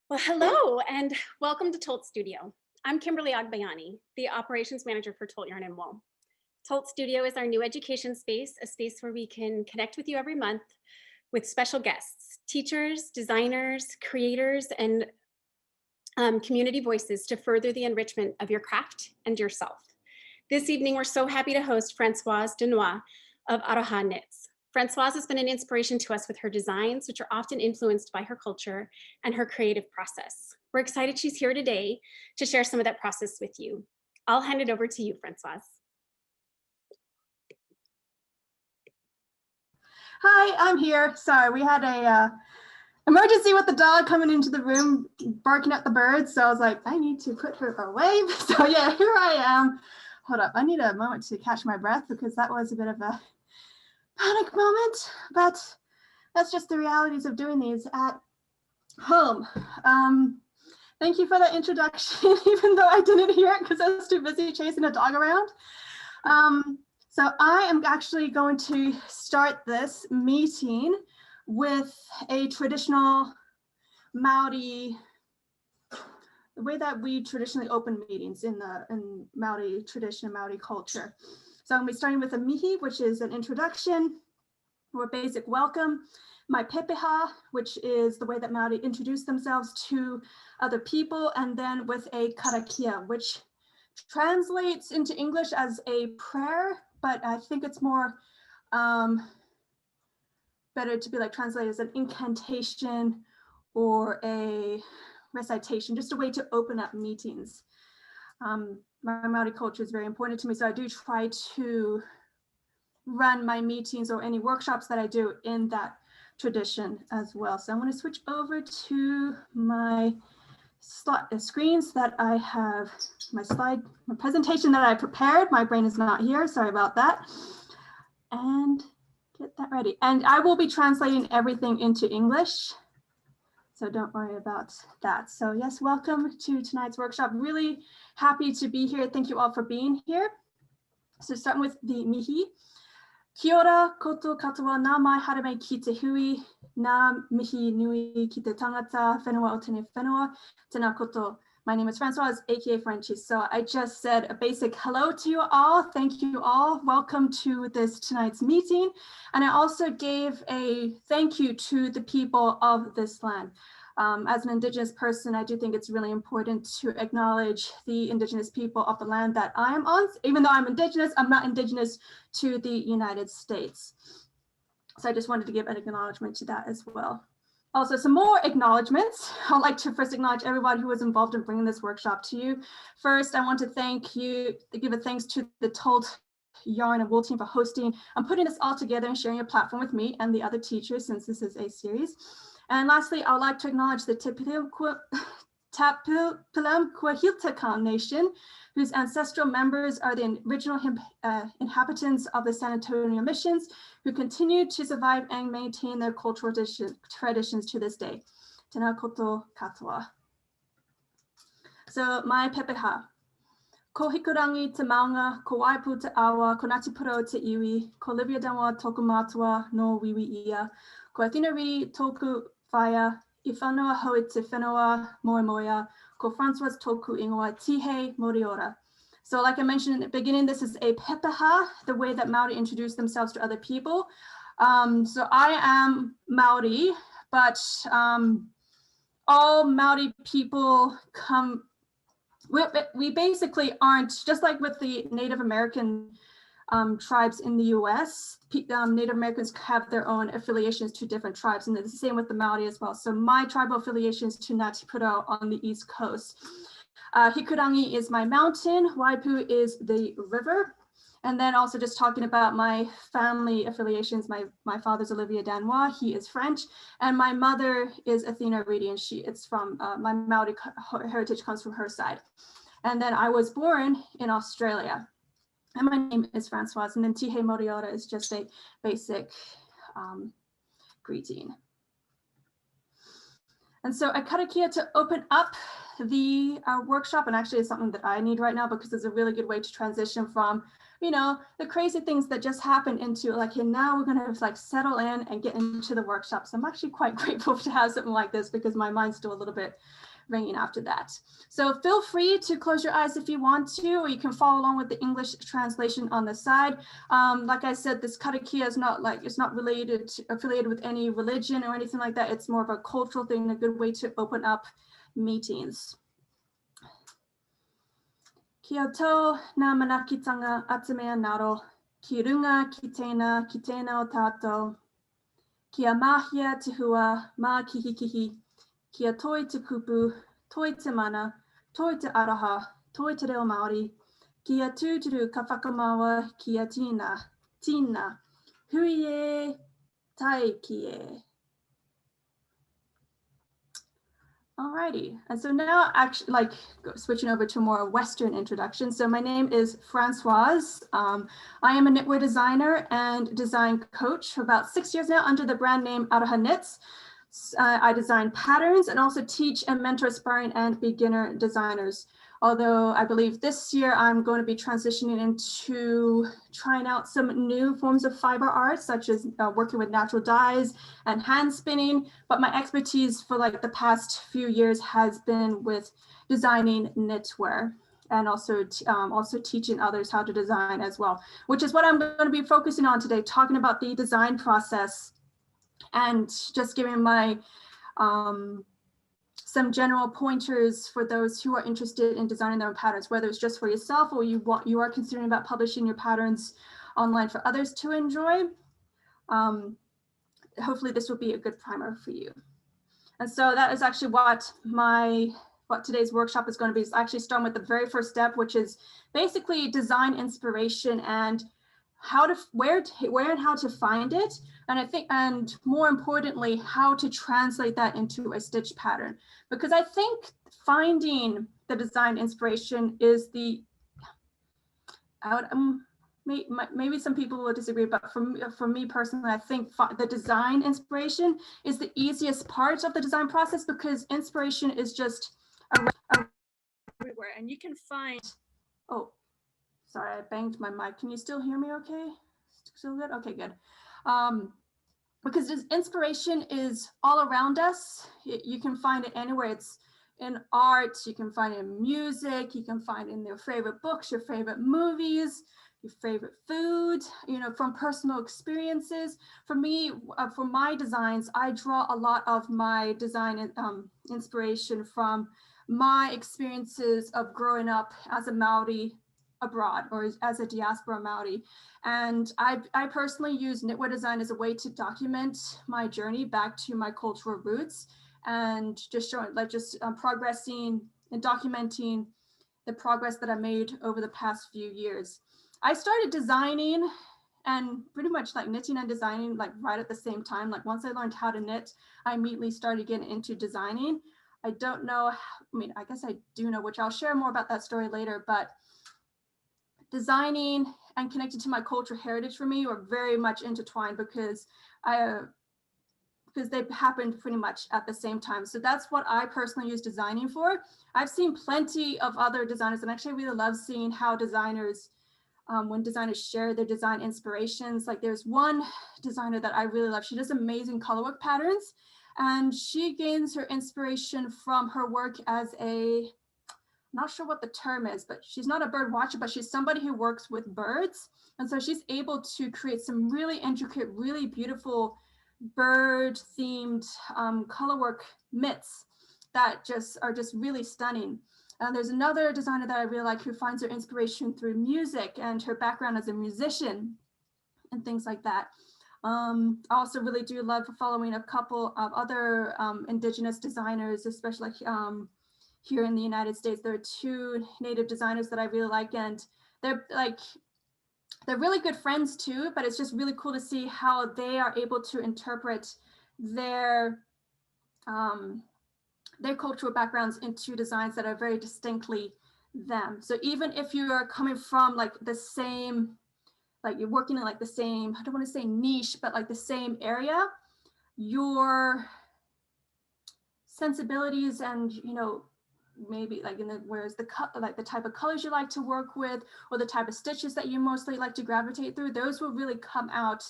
Well, hello and welcome to Tolt Studio. I'm Kimberly Agbayani, the operations manager for Tolt Yarn and Wool. Tolt Studio is our new education space, a space where we can connect with you every month with special guests, teachers, designers, creators, and community voices to further the enrichment of your craft and yourself. This evening, we're so happy to host Francoise Danoy of Aroha Knits. Francoise has been an inspiration to us with her designs, which are often influenced by her culture and her creative process. We're excited she's here today to share some of that process with you. I'll hand it over to you, Francoise. Hi, I'm here. Sorry, we had a emergency with the dog coming into the room, barking at the birds. So I was like, I need to put her away. So yeah, here I am. Hold up, I need a moment to catch my breath because that was a bit of a panic moment, but that's just the realities of doing these at home. Thank you for that introduction, even though I didn't hear it because I was too busy chasing a dog around. So I am actually going to start this meeting with a traditional Maori, the way that we traditionally open meetings in Maori tradition, Maori culture. So I'm going to be starting with a mihi, which is an introduction or a basic welcome. My pepeha, which is the way that Maori introduce themselves to other people, and then with a karakia, which translates into English as a prayer, but I think it's more better to be like translated as an incantation or a recitation, just a way to open up meetings. My Maori culture is very important to me, so I do try to run my meetings or any workshops that I do in that tradition as well. So I'm going to switch over to my screens that I have, my presentation that I prepared. My brain is not here, sorry about that. And get that ready. And I will be translating everything into English, so don't worry about that. So yes, welcome to tonight's workshop. Really happy to be here. Thank you all for being here. So starting with the mihi. Kia ora koto katoa nā mai harame ki te hui, nā mihi nui ki te tangata whenua o tēnei whenua, tēnā koto. My name is Francoise, aka Frenchie. So I just said a basic hello to you all. Thank you all. Welcome to this tonight's meeting. And I also gave a thank you to the people of this land. As an Indigenous person, I do think it's really important to acknowledge the Indigenous people of the land that I am on. Even though I'm Indigenous, I'm not Indigenous to the United States. So I just wanted to give an acknowledgement to that as well. Also, some more acknowledgements. I'd like to first acknowledge everybody who was involved in bringing this workshop to you. First, I want to give a thanks to the Tolt Yarn and Wool team for hosting and putting this all together and sharing a platform with me and the other teachers, since this is a series. And lastly, I would like to acknowledge the Tapilam Kwahiltakam Nation, whose ancestral members are the original inhabitants of the San Antonio missions, who continue to survive and maintain their cultural traditions to this day. Tēnā koto katoa. So my pepeha. Ko hikurangi te maunga, ko waipu te awa, ko Ngāti Porou te iwi, ko Olivia Danoy toku mātua no wiwi ia, ko Athena Riri toku whaia, I whanua hoi te whenua moe moea, ko Francoise toku ingoa tihe moriora. So like I mentioned in the beginning, this is a pepeha, the way that Maori introduce themselves to other people. So I am Maori, but all Maori people come, we basically aren't, just like with the Native American tribes in the US, Native Americans have their own affiliations to different tribes, and it's the same with the Maori as well. So my tribal affiliation is to Ngāti Porou on the East Coast. Hikurangi is my mountain, Waipu is the river. And then also just talking about my family affiliations, my father's Olivia Danoy, he is French, and my mother is Athena Riri, and it's from, my Maori heritage comes from her side. And then I was born in Australia. And my name is Francoise, and then Tihe Moriora is just a basic greeting. And so I cut here to open up the workshop, and actually it's something that I need right now because it's a really good way to transition from you know, the crazy things that just happened into like, and now we're going to like settle in and get into the workshop. So I'm actually quite grateful to have something like this because my mind's still a little bit ringing after that. So feel free to close your eyes if you want to, or you can follow along with the English translation on the side. Like I said, this karakia is not like, it's not affiliated with any religion or anything like that. It's more of a cultural thing, a good way to open up meetings. Kia tau nā manakitanga atamea naro, ki runga ki tēnā o tātou. Kia mahia te hua, mā kihikihi, kia toi te kupu, toi te mana, toi te aroha, toi te reo Maori, kia tūturu ka whakamaua, kia tina, hui e, tai ki e. Alrighty, and so now actually like switching over to a more Western introduction. So my name is Francoise. I am a knitwear designer and design coach for about 6 years now under the brand name Aroha Knits. I design patterns and also teach and mentor aspiring and beginner designers. Although I believe this year I'm going to be transitioning into trying out some new forms of fiber art, such as working with natural dyes and hand spinning. But my expertise for like the past few years has been with designing knitwear and also teaching others how to design as well, which is what I'm going to be focusing on today, talking about the design process and just giving my some general pointers for those who are interested in designing their own patterns, whether it's just for yourself or you are considering about publishing your patterns online for others to enjoy. Hopefully this will be a good primer for you. And so that is actually what today's workshop is going to be. It's actually starting with the very first step, which is basically design inspiration and where and how to find it. And more importantly, how to translate that into a stitch pattern. Because I think finding the design inspiration is maybe some people will disagree, but for me personally, I think the design inspiration is the easiest part of the design process because inspiration is just everywhere and you can find, oh, sorry, I banged my mic. Can you still hear me okay? Still good? Okay, good. Because this inspiration is all around us. You can find it anywhere. It's in art, you can find it in music, you can find it in your favorite books, your favorite movies, your favorite food, you know, from personal experiences. For me, for my designs, I draw a lot of my design inspiration from my experiences of growing up as a Maori abroad or as a diaspora Maori. And I personally use knitwear design as a way to document my journey back to my cultural roots and just showing, like progressing and documenting the progress that I made over the past few years. I started designing and pretty much like knitting and designing like right at the same time. Like once I learned how to knit, I immediately started getting into designing. I don't know, I mean, I guess I do know, which I'll share more about that story later, but designing and connected to my cultural heritage for me were very much intertwined because they happened pretty much at the same time. So that's what I personally use designing for. I've seen plenty of other designers and actually really love seeing how designers, when designers share their design inspirations. Like there's one designer that I really love. She does amazing colorwork patterns and she gains her inspiration from her work as not sure what the term is, but she's not a bird watcher, but she's somebody who works with birds. And so she's able to create some really intricate, really beautiful bird themed colorwork mitts that are just really stunning. And there's another designer that I really like who finds her inspiration through music and her background as a musician and things like that. I also really do love following a couple of other indigenous designers, especially here in the United States. There are two native designers that I really like, and they're really good friends too, but it's just really cool to see how they are able to interpret their cultural backgrounds into designs that are very distinctly them. So even if you are coming from like the same, like you're working in like the same, I don't want to say niche, but like the same area, your sensibilities and, you know, maybe like whereas the type of colors you like to work with, or the type of stitches that you mostly like to gravitate through, those will really come out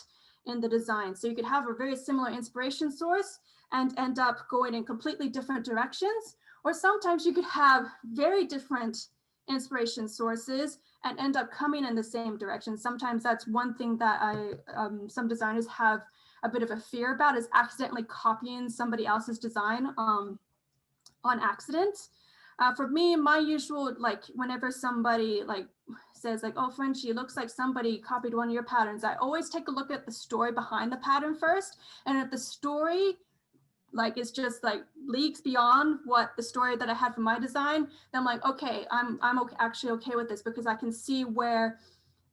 in the design. So you could have a very similar inspiration source and end up going in completely different directions. Or sometimes you could have very different inspiration sources and end up coming in the same direction. Sometimes that's one thing that some designers have a bit of a fear about, is accidentally copying somebody else's design on accident. For me, my usual, like whenever somebody like says like, oh, Frenchie, it looks like somebody copied one of your patterns, I always take a look at the story behind the pattern first. And if the story like it's just like leagues beyond what the story that I had for my design, then I'm like, okay, I'm okay, actually okay with this, because I can see where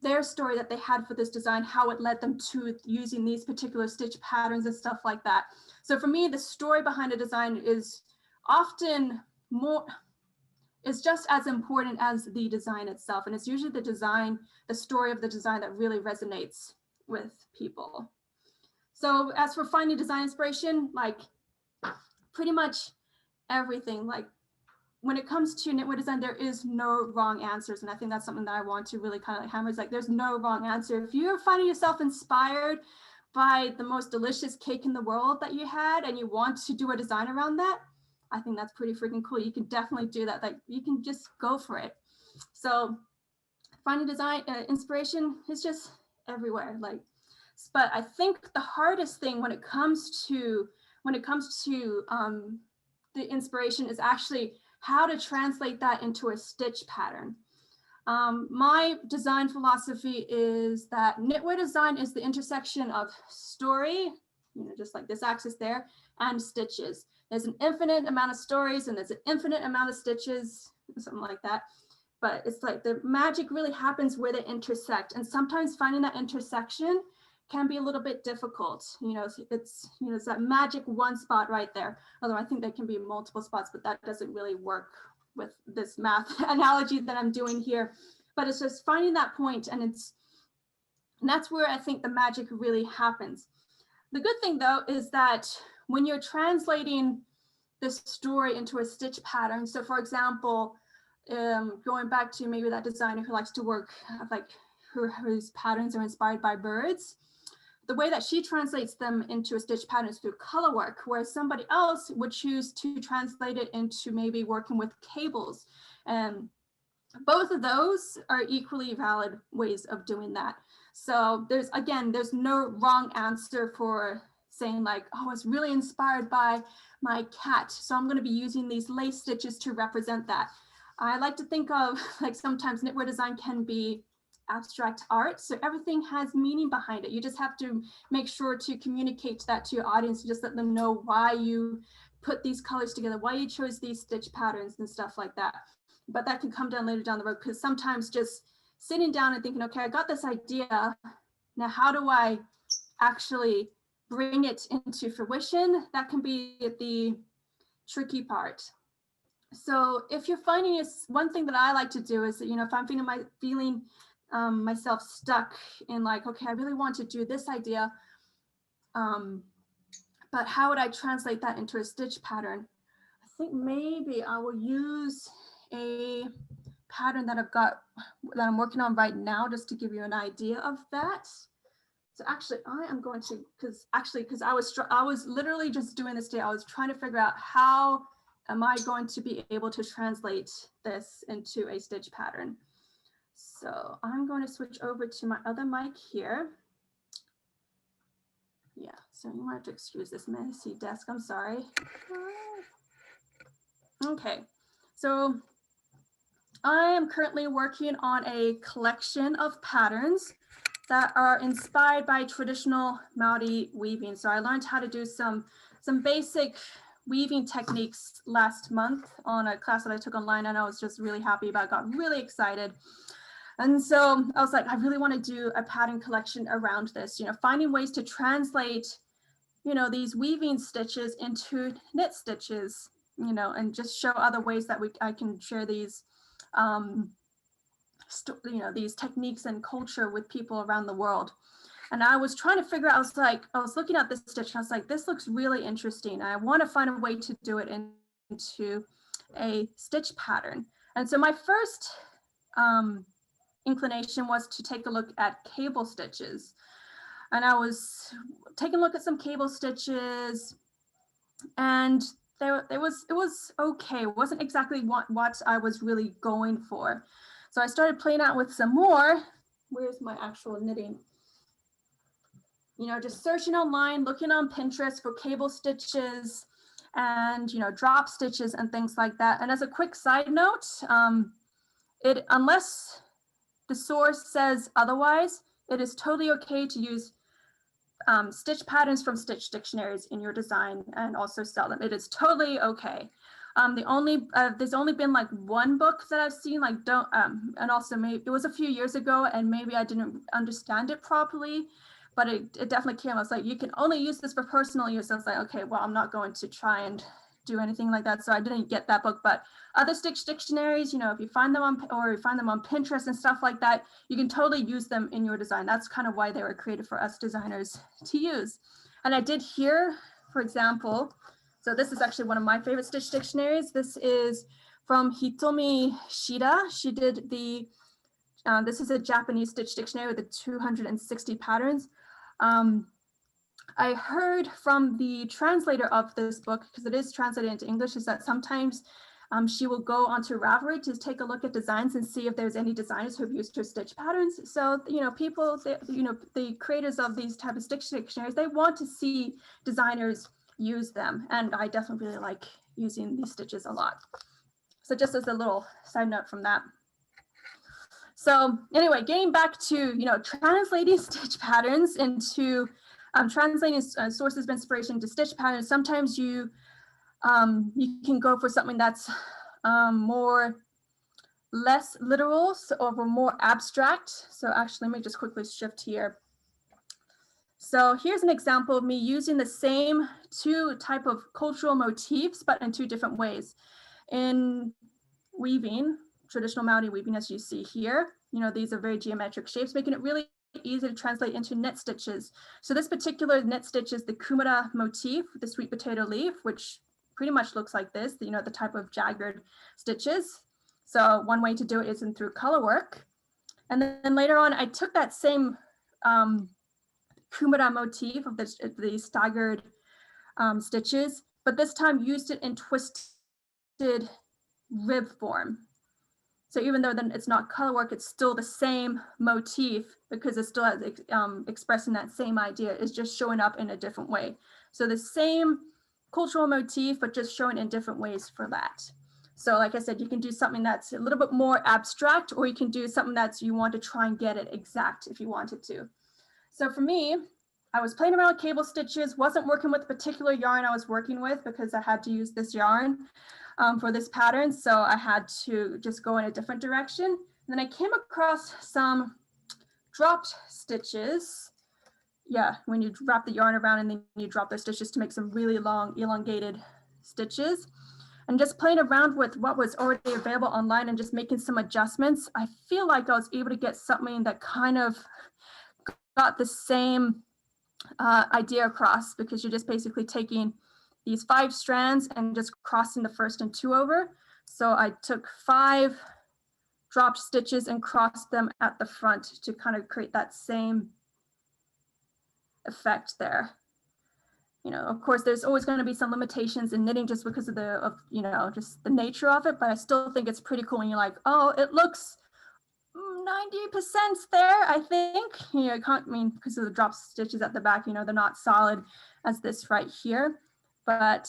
their story that they had for this design, how it led them to using these particular stitch patterns and stuff like that. So for me, the story behind a design is often is just as important as the design itself. And it's usually the design, the story of the design, that really resonates with people. So as for finding design inspiration, like pretty much everything, like when it comes to knitwear design, there is no wrong answers. And I think that's something that I want to really kind of hammer, is like, there's no wrong answer. If you're finding yourself inspired by the most delicious cake in the world that you had, and you want to do a design around that, I think that's pretty freaking cool. You can definitely do that. Like, you can just go for it. So finding design inspiration is just everywhere. Like, but I think the hardest thing when it comes to the inspiration is actually how to translate that into a stitch pattern. My design philosophy is that knitwear design is the intersection of story, just like this axis there, and stitches. There's an infinite amount of stories and there's an infinite amount of stitches, something like that. But it's like the magic really happens where they intersect. And sometimes finding that intersection can be a little bit difficult. It's that magic one spot right there. Although I think there can be multiple spots, but that doesn't really work with this math analogy that I'm doing here. But it's just finding that point, and that's where I think the magic really happens. The good thing though is that when you're translating this story into a stitch pattern, so for example, going back to maybe that designer who likes to work like whose patterns are inspired by birds, the way that she translates them into a stitch pattern is through color work, whereas somebody else would choose to translate it into maybe working with cables. And both of those are equally valid ways of doing that. So there's no wrong answer for saying like, oh, it's really inspired by my cat, so I'm going to be using these lace stitches to represent that. I like to think of like sometimes knitwear design can be abstract art, so everything has meaning behind it. You just have to make sure to communicate that to your audience, and just let them know why you put these colors together, why you chose these stitch patterns and stuff like that. But that can come down later down the road, because sometimes just sitting down and thinking, okay, I got this idea, now how do I actually bring it into fruition? That can be the tricky part. So if you're finding one thing that I like to do is that, if I'm feeling myself stuck in like, okay, I really want to do this idea, but how would I translate that into a stitch pattern? I think maybe I will use a pattern that I'm working on right now, just to give you an idea of that. So actually I am going to, because I was literally just doing this today. I was trying to figure out how am I going to be able to translate this into a stitch pattern. So I'm going to switch over to my other mic here. Yeah, so you might have to excuse this messy desk, I'm sorry. Okay, so I am currently working on a collection of patterns that are inspired by traditional Maori weaving. So I learned how to do some basic weaving techniques last month on a class that I took online, and I was just really happy about it, got really excited. And so I was like, I really want to do a pattern collection around this, finding ways to translate, these weaving stitches into knit stitches, and just show other ways that I can share these, these techniques and culture with people around the world. And I was trying to figure out, I was looking at this stitch and I was like, this looks really interesting. I want to find a way to do it into a stitch pattern. And so my first inclination was to take a look at cable stitches. And I was taking a look at some cable stitches, and it was okay. It wasn't exactly what I was really going for. So I started playing out with some more. Where's my actual knitting? You know, just searching online, looking on Pinterest for cable stitches and, you know, drop stitches and things like that. And as a quick side note, unless the source says otherwise, it is totally okay to use stitch patterns from stitch dictionaries in your design and also sell them. It is totally okay. There's only been like one book that I've seen, like and also maybe it was a few years ago and maybe I didn't understand it properly, but it definitely came. I was like, you can only use this for personal use. I was like, okay, well, I'm not going to try and do anything like that. So I didn't get that book, but other stitch dictionaries, you know, if you find them on Pinterest and stuff like that, you can totally use them in your design. That's kind of why they were created for us designers to use. And I did hear, for example, so this is actually one of my favorite stitch dictionaries. This is from Hitomi Shida. She did this is a Japanese stitch dictionary with the 260 patterns. I heard from the translator of this book, because it is translated into English, is that sometimes she will go onto Ravelry to take a look at designs and see if there's any designers who have used her stitch patterns. So, you know, the creators of these type of stitch dictionaries, they want to see designers use them. And I definitely really like using these stitches a lot. So just as a little side note from that. So anyway, getting back to, you know, translating stitch patterns into translating sources of inspiration to stitch patterns. Sometimes you can go for something that's less literal or more abstract. So actually, let me just quickly shift here. So here's an example of me using the same two type of cultural motifs, but in two different ways. In weaving, traditional Maori weaving, as you see here, you know, these are very geometric shapes, making it really easy to translate into knit stitches. So this particular knit stitch is the kumara motif, the sweet potato leaf, which pretty much looks like this, you know, the type of jagged stitches. So one way to do it is through color work. And then later on, I took that same kumara motif of the staggered stitches, but this time used it in twisted rib form. So even though then it's not color work, it's still the same motif because it's still expressing that same idea. It's just showing up in a different way. So the same cultural motif, but just showing in different ways for that. So like I said, you can do something that's a little bit more abstract, or you can do something that's you want to try and get it exact if you wanted to. So for me, I was playing around with cable stitches, wasn't working with the particular yarn I was working with because I had to use this yarn for this pattern. So I had to just go in a different direction. And then I came across some dropped stitches. Yeah, when you wrap the yarn around and then you drop those stitches to make some really long elongated stitches. And just playing around with what was already available online and just making some adjustments, I feel like I was able to get something that kind of got the same idea across, because you're just basically taking these 5 strands and just crossing the first and 2 over. So I took 5 dropped stitches and crossed them at the front to kind of create that same effect there. You know, of course, there's always going to be some limitations in knitting just because of you know, just the nature of it, but I still think it's pretty cool when you're like, oh, it looks 90% there, I think. You know, because of the drop stitches at the back, you know, they're not solid as this right here. But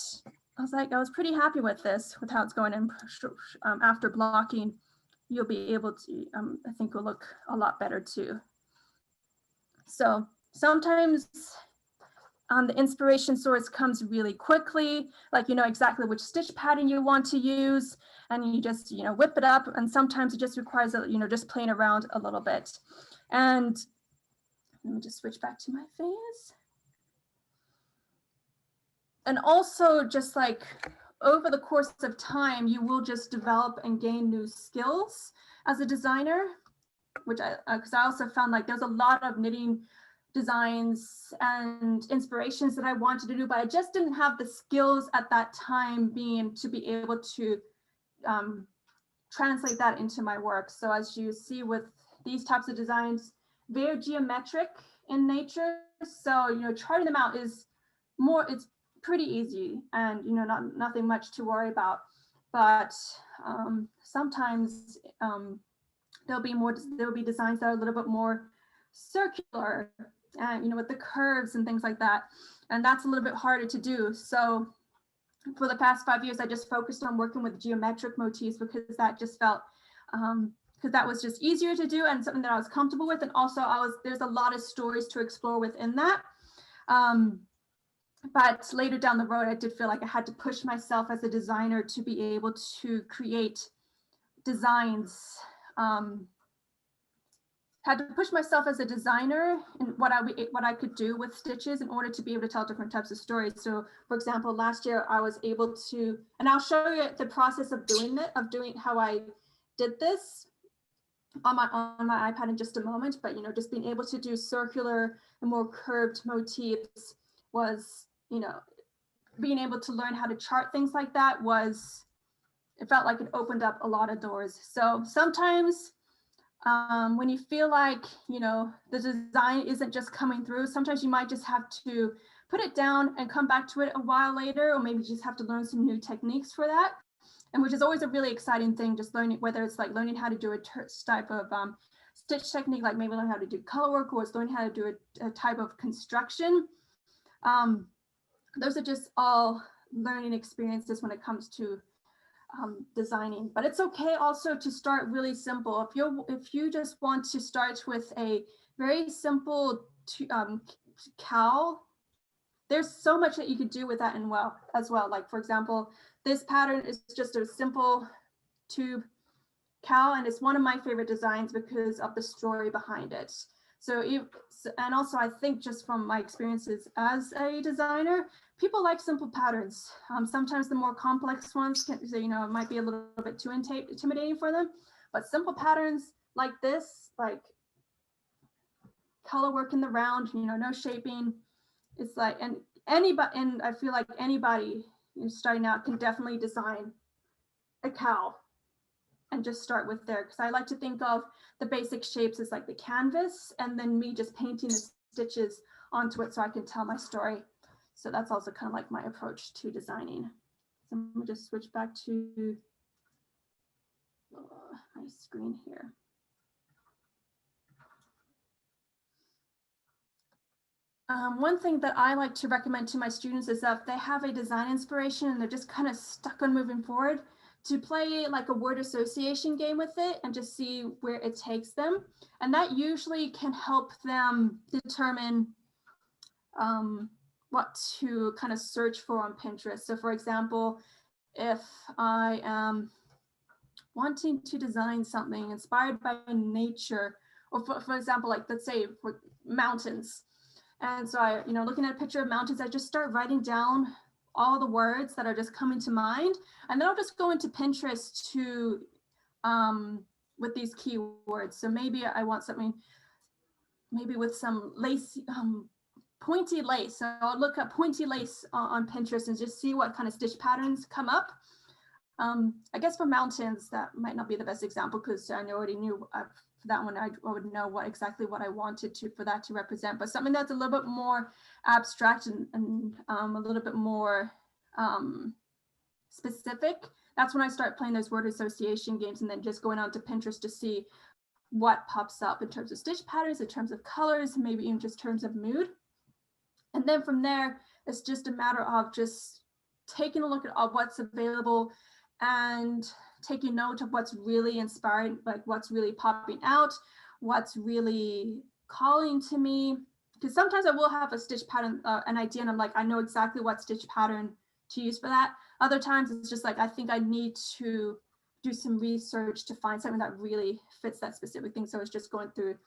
I was pretty happy with this, with how it's going. And after blocking, you'll be able to, I think will look a lot better too. So sometimes the inspiration source comes really quickly, like you know exactly which stitch pattern you want to use, and you just, you know, whip it up. And sometimes it just requires, you know, just playing around a little bit. And let me just switch back to my face. And also just like over the course of time, you will just develop and gain new skills as a designer, which because I also found like there's a lot of knitting designs and inspirations that I wanted to do, but I just didn't have the skills at that time to be able to translate that into my work. So as you see with these types of designs, very geometric in nature. So, charting them out is it's pretty easy and, nothing much to worry about. But sometimes there'll be designs that are a little bit more circular and, with the curves and things like that. And that's a little bit harder to do. So for the past 5 years, I just focused on working with geometric motifs because that just felt, because that was just easier to do and something that I was comfortable with. And also there's a lot of stories to explore within that. But later down the road, I did feel like I had to push myself as a designer to be able to create designs. Had to push myself as a designer and what I could do with stitches in order to be able to tell different types of stories. So, for example, last year I was able to, and I'll show you the process of doing how I did this on my iPad in just a moment. But just being able to do circular and more curved motifs was, being able to learn how to chart things like that it felt like it opened up a lot of doors. So sometimes when you feel like, the design isn't just coming through, sometimes you might just have to put it down and come back to it a while later, or maybe just have to learn some new techniques for that. And which is always a really exciting thing, just learning, whether it's like learning how to do a type of stitch technique, like maybe learn how to do color work, or it's learning how to do a type of construction. Those are just all learning experiences when it comes to designing. But it's okay also to start really simple. If you just want to start with a very simple cowl, there's so much that you could do with that as well. Like, for example, this pattern is just a simple tube cowl, and it's one of my favorite designs because of the story behind it. And also I think just from my experiences as a designer, people like simple patterns. Sometimes the more complex ones it might be a little bit too intimidating for them, but simple patterns like this, like color work in the round, no shaping. It's like, and I feel like anybody starting out can definitely design a cowl and just start with there, because I like to think of the basic shapes as like the canvas, and then me just painting the stitches onto it so I can tell my story. So that's also kind of like my approach to designing. So I'm gonna just switch back to my screen here. One thing that I like to recommend to my students is that if they have a design inspiration and they're just kind of stuck on moving forward, to play like a word association game with it and just see where it takes them. And that usually can help them determine what to kind of search for on Pinterest. So for example, if I am wanting to design something inspired by nature, or for example, like let's say for mountains. And so I, looking at a picture of mountains, I just start writing down all the words that are just coming to mind. And then I'll just go into Pinterest to, with these keywords. So maybe I want something, maybe with some lace, pointy lace. So I'll look up pointy lace on Pinterest and just see what kind of stitch patterns come up. I guess for mountains, that might not be the best example because I already knew for that one, I would know exactly what I wanted for that to represent, but something that's a little bit more abstract and a little bit more specific. That's when I start playing those word association games and then just going on to Pinterest to see what pops up in terms of stitch patterns, in terms of colors, maybe even just terms of mood. And then from there, it's just a matter of just taking a look at what's available and taking note of what's really inspiring, like what's really popping out, what's really calling to me. Because sometimes I will have a stitch pattern, an idea, and I'm like, I know exactly what stitch pattern to use for that. Other times it's just like, I think I need to do some research to find something that really fits that specific thing. So it's just going through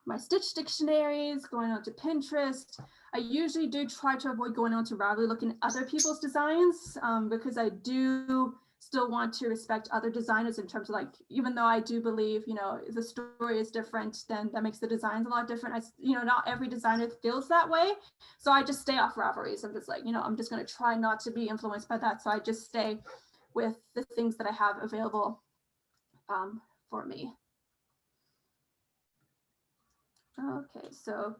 my stitch dictionaries, going on to Pinterest. I usually do try to avoid going on to Ravelry looking at other people's designs because I do still want to respect other designers in terms of like, even though I do believe, the story is different, then that makes the designs a lot different. Not every designer feels that way. So I just stay off Ravelry. So I'm just like, I'm just going to try not to be influenced by that. So I just stay with the things that I have available for me. Okay, so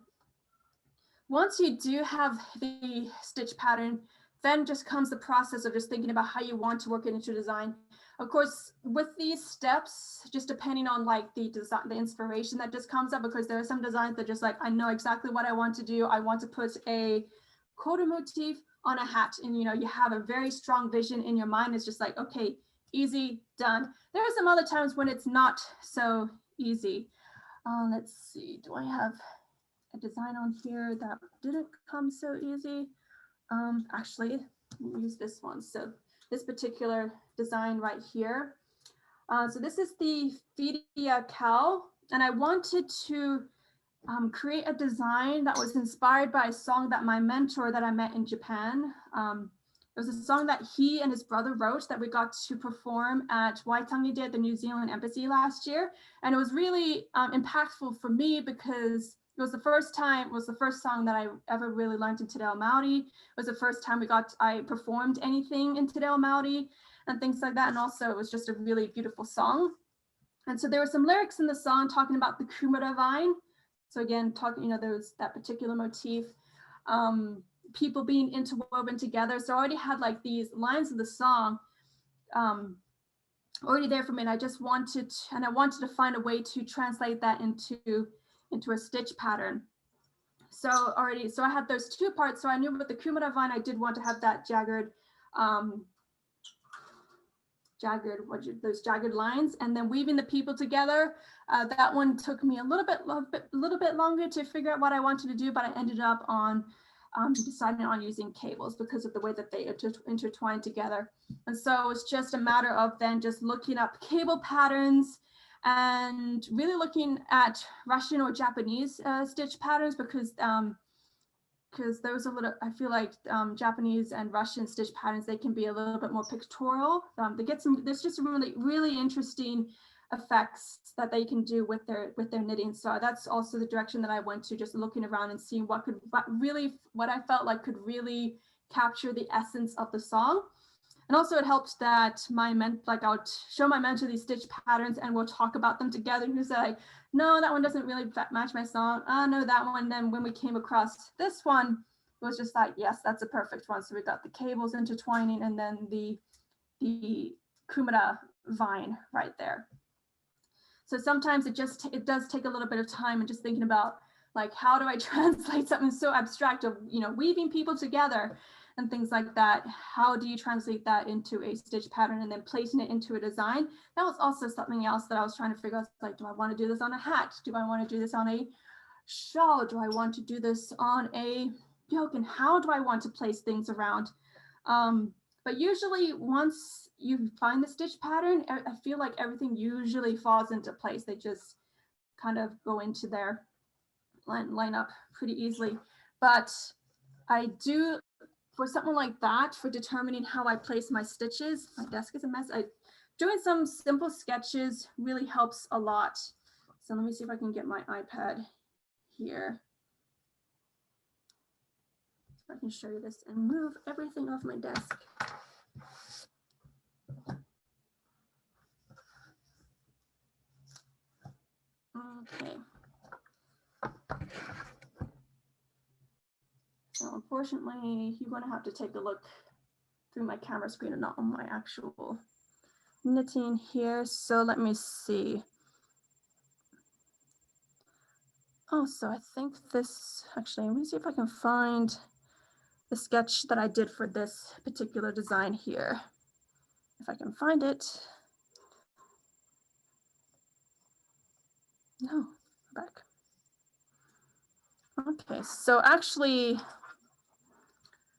once you do have the stitch pattern, then just comes the process of just thinking about how you want to work it into design. Of course, with these steps, just depending on like the design, the inspiration that just comes up, because there are some designs that just like, I know exactly what I want to do. I want to put a quarter motif on a hat, and you have a very strong vision in your mind. It's just like, okay, easy, done. There are some other times when it's not so easy. Let's see, do I have a design on here that didn't come so easy? Actually, we'll use this one. So this particular design right here. So this is the Hokkaido Cow, and I wanted to create a design that was inspired by a song that my mentor that I met in Japan. It was a song that he and his brother wrote that we got to perform at Waitangi Day at the New Zealand Embassy last year. And it was really impactful for me because it was the first song that I ever really learned in Te Reo Maori. It was the first time I performed anything in Te Reo Maori and things like that. And also it was just a really beautiful song. And so there were some lyrics in the song talking about the kumara vine. So again, talking, that particular motif, people being interwoven together. So I already had like these lines of the song already there for me. And I just wanted to find a way to translate that into a stitch pattern. So I had those two parts. So I knew with the kumara vine, I did want to have that those jagged lines, and then weaving the people together. That one took me a little bit longer to figure out what I wanted to do, but I ended up on deciding on using cables because of the way that they intertwine together. And so it's just a matter of then just looking up cable patterns and really looking at Russian or Japanese stitch patterns, because those I feel like Japanese and Russian stitch patterns, they can be a little bit more pictorial. There's just really, really interesting effects that they can do with their knitting. So that's also the direction that I went to, just looking around and seeing what I felt like could really capture the essence of the song. And also it helped that I would show my mentor these stitch patterns and we'll talk about them together. And he said, like, no, that one doesn't really match my song. No, that one. Then when we came across this one, it was just like, yes, that's a perfect one. So we got the cables intertwining and then the kumara vine right there. So sometimes it does take a little bit of time and just thinking about like, how do I translate something so abstract of, weaving people together and things like that. How do you translate that into a stitch pattern and then placing it into a design? That was also something else that I was trying to figure out. Like, do I want to do this on a hat? Do I want to do this on a shawl? Do I want to do this on a yoke? And how do I want to place things around? But usually once you find the stitch pattern, I feel like everything usually falls into place. They just kind of go into their line up pretty easily. But I do, for something like that, for determining how I place my stitches, my desk is a mess. Doing some simple sketches really helps a lot. So let me see if I can get my iPad here. So I can show you this and move everything off my desk. Okay. So unfortunately, you're going to have to take a look through my camera screen and not on my actual knitting here. So let me see. Oh, so I think this, actually, let me see if I can find the sketch that I did for this particular design here. If I can find it. No, back. Okay, so actually,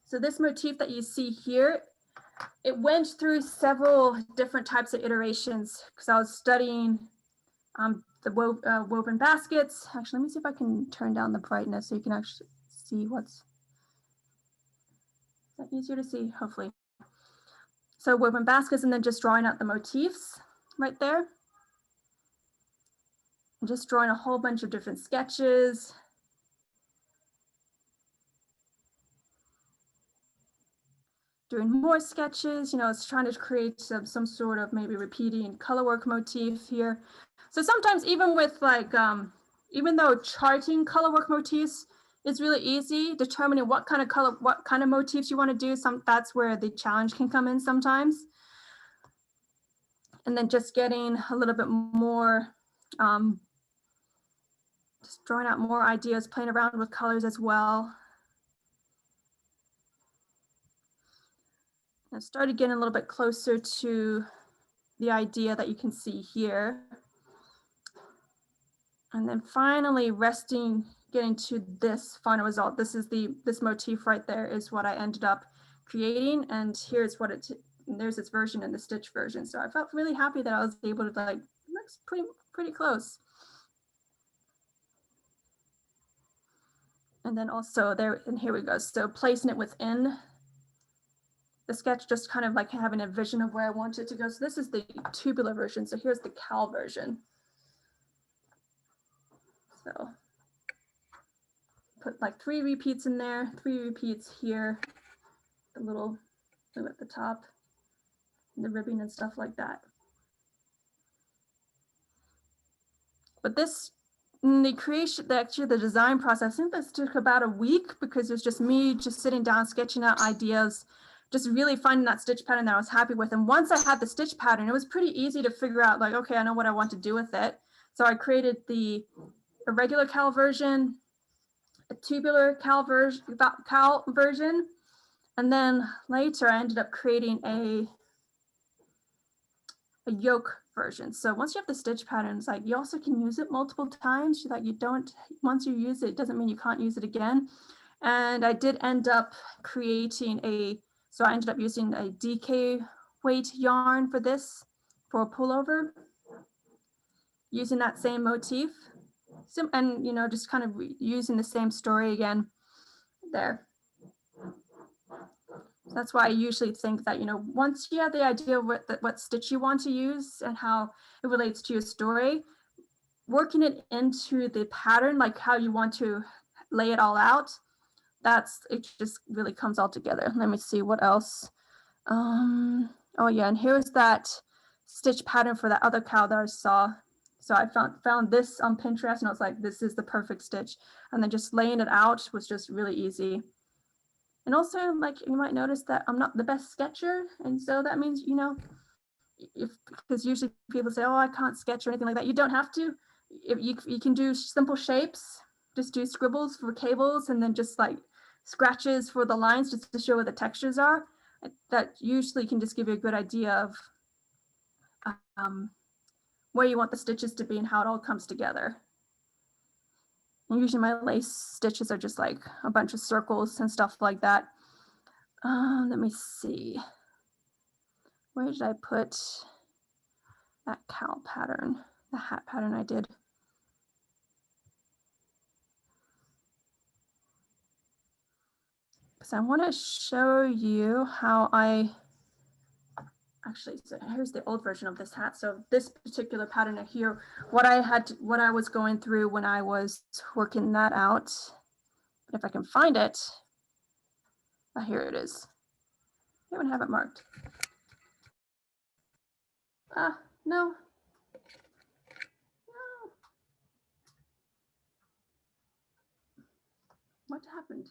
so this motif that you see here, it went through several different types of iterations because I was studying the woven baskets. Actually, let me see if I can turn down the brightness so you can actually see what's, is that easier to see? Hopefully. So woven baskets and then just drawing out the motifs right there. And just drawing a whole bunch of different sketches. doing more sketches, you know, it's trying to create some sort of maybe repeating color work motif here. So sometimes even with like, even though charting color work motifs is really easy, determining what kind of color, what kind of motifs you want to do, that's where the challenge can come in sometimes. And then just getting a little bit more, just drawing out more ideas, playing around with colors as well. I started getting a little bit closer to the idea that you can see here. And then finally getting to this final result. This motif right there is what I ended up creating. And here's what there's its version and the stitch version. So I felt really happy that I was able to like, looks pretty close. And then also there, and here we go. So placing it within the sketch, just kind of like having a vision of where I want it to go. So this is the tubular version. So here's the cow version. So put like 3 repeats in there, 3 repeats here, the little blue at the top, and the ribbing and stuff like that. But this, the creation, actually the design process, I think this took about a week because it was just me just sitting down, sketching out ideas, just really finding that stitch pattern that I was happy with. And once I had the stitch pattern, it was pretty easy to figure out like, okay, I know what I want to do with it. So I created a regular cowl version, a tubular cowl version, and then later I ended up creating a yoke version. So once you have the stitch patterns, like you also can use it multiple times so that you don't, once you use it, it doesn't mean you can't use it again. And I did end up creating so I ended up using a DK weight yarn for this, for a pullover, using that same motif. And, you know, just kind of using the same story again there. So that's why I usually think that, you know, once you have the idea of what stitch you want to use and how it relates to your story, working it into the pattern, like how you want to lay it all out, it just really comes all together. Let me see what else. Oh yeah, and here's that stitch pattern for that other cow that I saw. So I found this on Pinterest and I was like, this is the perfect stitch. And then just laying it out was just really easy. And also, like, you might notice that I'm not the best sketcher. And so that means, you know, because usually people say, oh, I can't sketch or anything like that. You don't have to. If you can do simple shapes, just do scribbles for cables and then just like scratches for the lines just to show where the textures are. That usually can just give you a good idea of where you want the stitches to be and how it all comes together. And usually my lace stitches are just like a bunch of circles and stuff like that. Let me see. Where did I put that cowl pattern, the hat pattern I did? Because I want to show you how actually, so here's the old version of this hat. So this particular pattern here, what I was going through when I was working that out. If I can find it, here it is. I don't have it marked. No. What happened?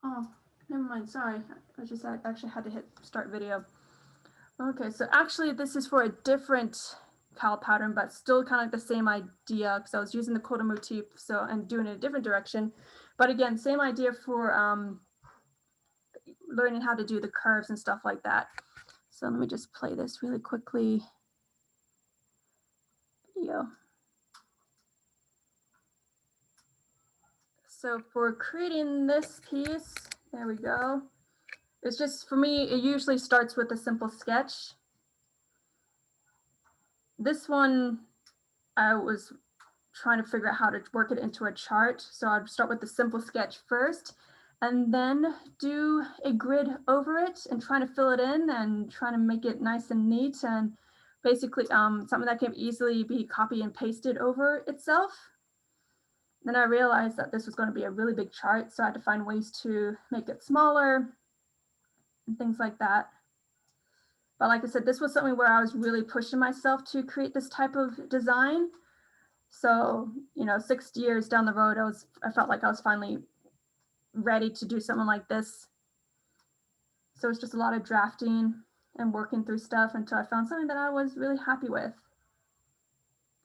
Oh, never mind. Sorry. I actually had to hit start video. Okay, so actually this is for a different cowl pattern, but still kind of like the same idea because I was using the coda motif, so and doing it a different direction. But again, same idea for learning how to do the curves and stuff like that. So let me just play this really quickly. Video. So for creating this piece, there we go. It's just, for me, it usually starts with a simple sketch. This one, I was trying to figure out how to work it into a chart. So I'd start with the simple sketch first and then do a grid over it and trying to fill it in and trying to make it nice and neat and basically something that can easily be copy and pasted over itself. Then I realized that this was going to be a really big chart, so I had to find ways to make it smaller and things like that. But like I said, this was something where I was really pushing myself to create this type of design. So, you know, 6 years down the road, I felt like I was finally ready to do something like this. So it's just a lot of drafting and working through stuff until I found something that I was really happy with.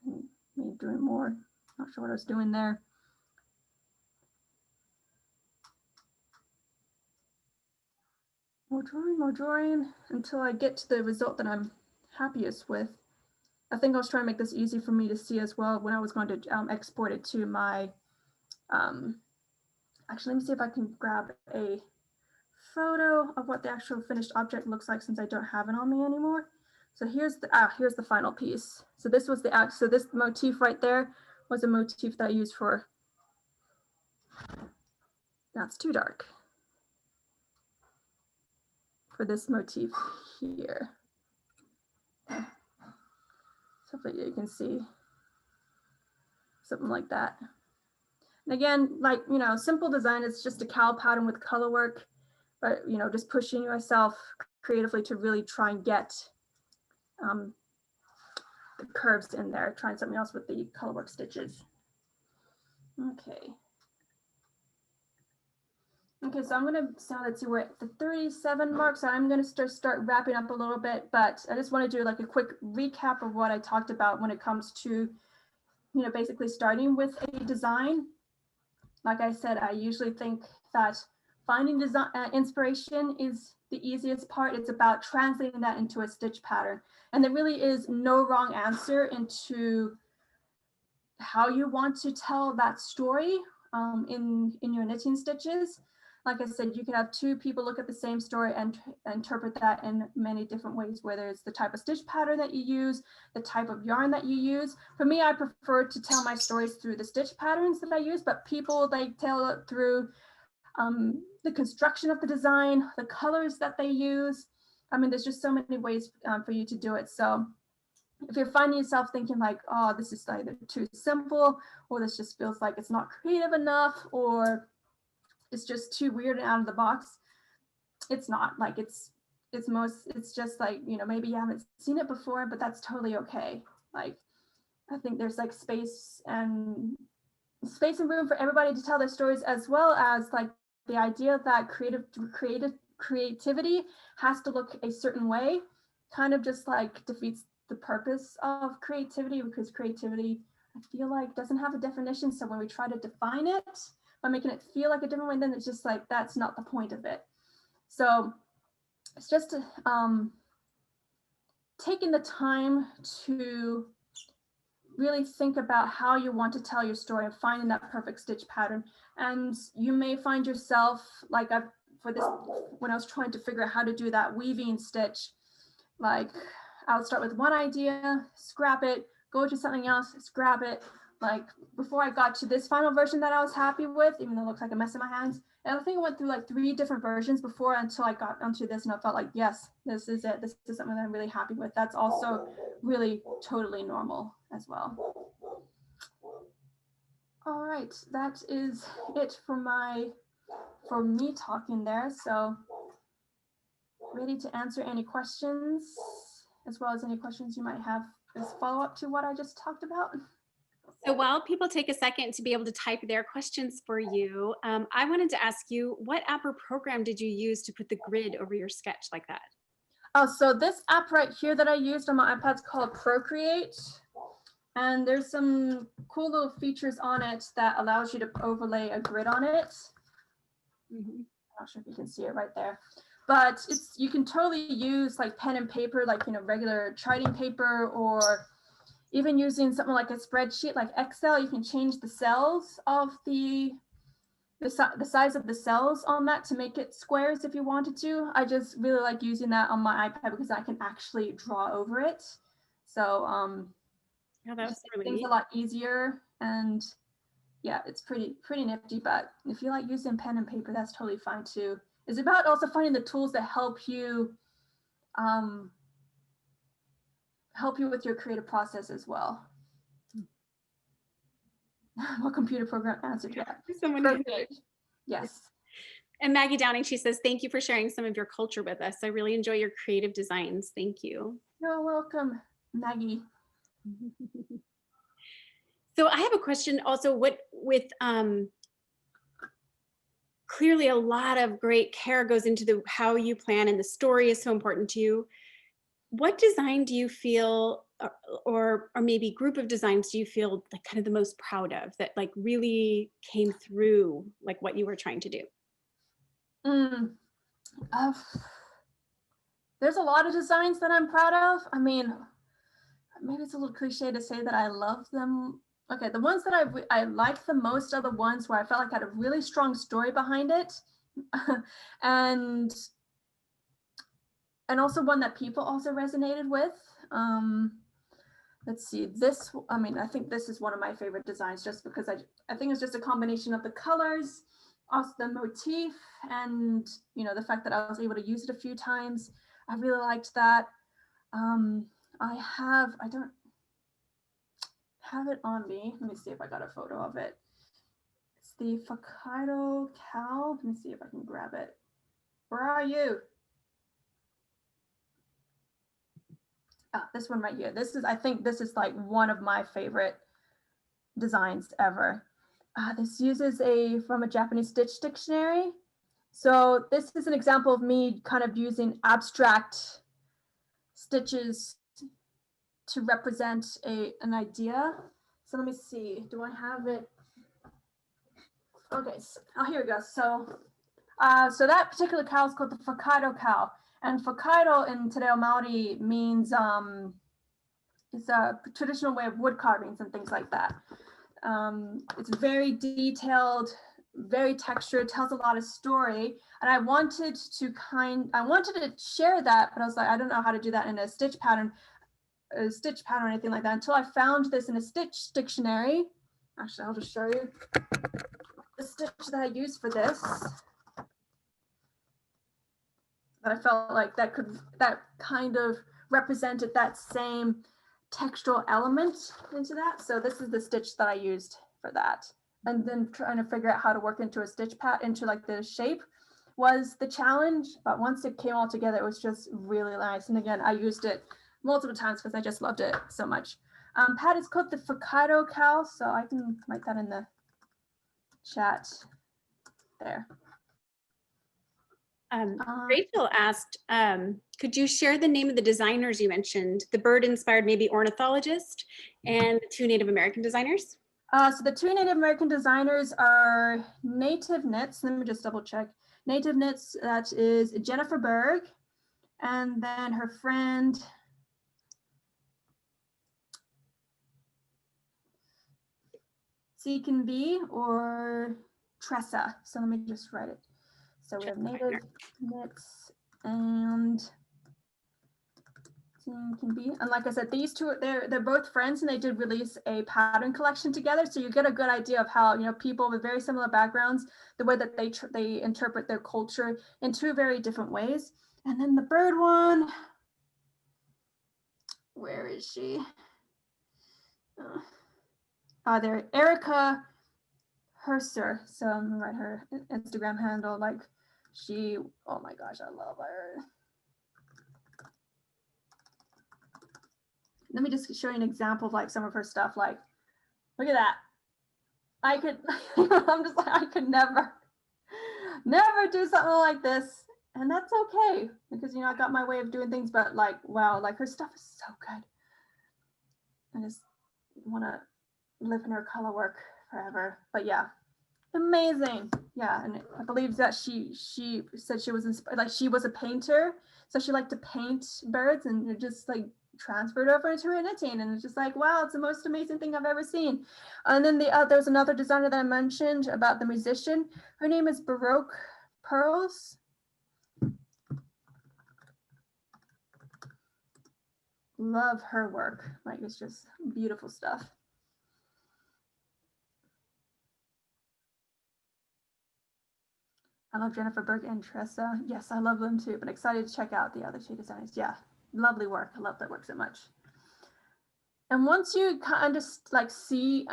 Me doing more, not sure what I was doing there. More drawing until I get to the result that I'm happiest with. I think I was trying to make this easy for me to see as well when I was going to export it to my, actually, let me see if I can grab a photo of what the actual finished object looks like since I don't have it on me anymore. So here's the final piece. So this was so this motif right there was a motif that I used for, that's too dark, for this motif here. So hopefully you can see something like that. And again, like, you know, simple design, it's just a cow pattern with color work, but, you know, just pushing yourself creatively to really try and get the curves in there, trying something else with the color work stitches. Okay. Okay, so I'm gonna, so let's see, we're at the 37 mark, so I'm gonna start wrapping up a little bit, but I just want to do like a quick recap of what I talked about when it comes to, you know, basically starting with a design. Like I said, I usually think that finding design inspiration is the easiest part. It's about translating that into a stitch pattern. And there really is no wrong answer into how you want to tell that story in your knitting stitches. Like I said, you can have two people look at the same story and interpret that in many different ways, whether it's the type of stitch pattern that you use, the type of yarn that you use. For me, I prefer to tell my stories through the stitch patterns that I use, but people, they tell it through the construction of the design, the colors that they use. I mean, there's just so many ways for you to do it. So if you're finding yourself thinking like, oh, this is either too simple, or this just feels like it's not creative enough, or it's just too weird and out of the box, it's not. Like it's just like, you know, maybe you haven't seen it before, but that's totally okay. Like, I think there's like space and room for everybody to tell their stories, as well as like the idea that creativity has to look a certain way kind of just like defeats the purpose of creativity, because creativity, I feel like, doesn't have a definition. So when we try to define it by making it feel like a different way, then it's just like, that's not the point of it. So it's just taking the time to really think about how you want to tell your story and finding that perfect stitch pattern. And you may find yourself like, when I was trying to figure out how to do that weaving stitch, like I would start with one idea, scrap it, go to something else, scrap it. Like before I got to this final version that I was happy with, even though it looks like a mess in my hands. And I think I went through like 3 different versions before until I got onto this, and I felt like, yes, this is it. This is something that I'm really happy with. That's also really totally normal as well. All right, that is it for me talking there. So ready to answer any questions, as well as any questions you might have as follow-up to what I just talked about. So while people take a second to be able to type their questions for you, I wanted to ask you, what app or program did you use to put the grid over your sketch like that? Oh, so this app right here that I used on my iPad is called Procreate. And there's some cool little features on it that allows you to overlay a grid on it. I'm not sure if you can see it right there. But you can totally use like pen and paper, like, you know, regular charting paper, or even using something like a spreadsheet like Excel. You can change the cells of the size of the cells on that to make it squares if you wanted to. I just really like using that on my iPad because I can actually draw over it. So Yeah, that's really things a lot easier, and yeah, it's pretty nifty. But if you like using pen and paper, that's totally fine too. It's about also finding the tools that help you with your creative process as well. What computer program answered that? Someone Perfect. Yes. And Maggie Downing, she says, thank you for sharing some of your culture with us. I really enjoy your creative designs. Thank you. You're welcome, Maggie. So I have a question also, what with clearly a lot of great care goes into how you plan, and the story is so important to you. What design do you feel, or maybe group of designs do you feel like kind of the most proud of, that like really came through like what you were trying to do? There's a lot of designs that I'm proud of. I mean, maybe it's a little cliche to say that I love them. Okay, the ones that I like the most are the ones where I felt like I had a really strong story behind it. and also one that people also resonated with. Let's see, this, I mean, I think this is one of my favorite designs just because I think it's just a combination of the colors, also the motif, and you know, the fact that I was able to use it a few times. I really liked that. I don't have it on me. Let me see if I got a photo of it. It's the Hokkaido Cow. Let me see if I can grab it. Where are you? This one right here. I think this is like one of my favorite designs ever. This uses from a Japanese stitch dictionary. So this is an example of me kind of using abstract stitches to represent an idea. So let me see, do I have it? Okay, so, here we go. So that particular cow is called the Hokkaido cow. And Hokkaido in Te Reo Maori means it's a traditional way of wood carvings and things like that. It's very detailed, very textured, tells a lot of story. And I wanted to share that, but I was like, I don't know how to do that in a stitch pattern or anything like that until I found this in a stitch dictionary. Actually, I'll just show you the stitch that I used for this. That I felt like that kind of represented that same textural element into that. So this is the stitch that I used for that. And then trying to figure out how to work into a stitch into like the shape was the challenge. But once it came all together, it was just really nice. And again, I used it multiple times because I just loved it so much. Pat is called the Hokkaido cow. So I can write that in the chat there. Rachel asked, could you share the name of the designers you mentioned, the bird-inspired maybe ornithologist and the two Native American designers? So the two Native American designers are Native Knits. Let me just double check. Native Knits, that is Jennifer Berg, and then her friend, Can be or Tressa. So let me just write it. So we have Native Knits and can be, and like I said, these two, they're both friends, and they did release a pattern collection together. So you get a good idea of how, you know, people with very similar backgrounds, the way that they interpret their culture in two very different ways. And then the bird one, where is she? There, Erica Herser. So I'm gonna write her Instagram handle. Like oh my gosh, I love her. Let me just show you an example of like some of her stuff. Like, look at that. I'm just like, I could never do something like this. And that's okay, because, you know, I got my way of doing things, but like, wow, like her stuff is so good. I just want to live in her color work forever. But yeah, amazing. Yeah, and I believe that she said she was inspired, like she was a painter, so she liked to paint birds, and it just like transferred over into her knitting, and it's just like, wow, it's the most amazing thing I've ever seen. And then there's another designer that I mentioned about the musician. Her name is Baroque Pearls. Love her work. Like, it's just beautiful stuff. I love Jennifer Berg and Tressa. Yes, I love them too, but excited to check out the other two designers. Yeah, lovely work. I love that work so much. And once you kind of like see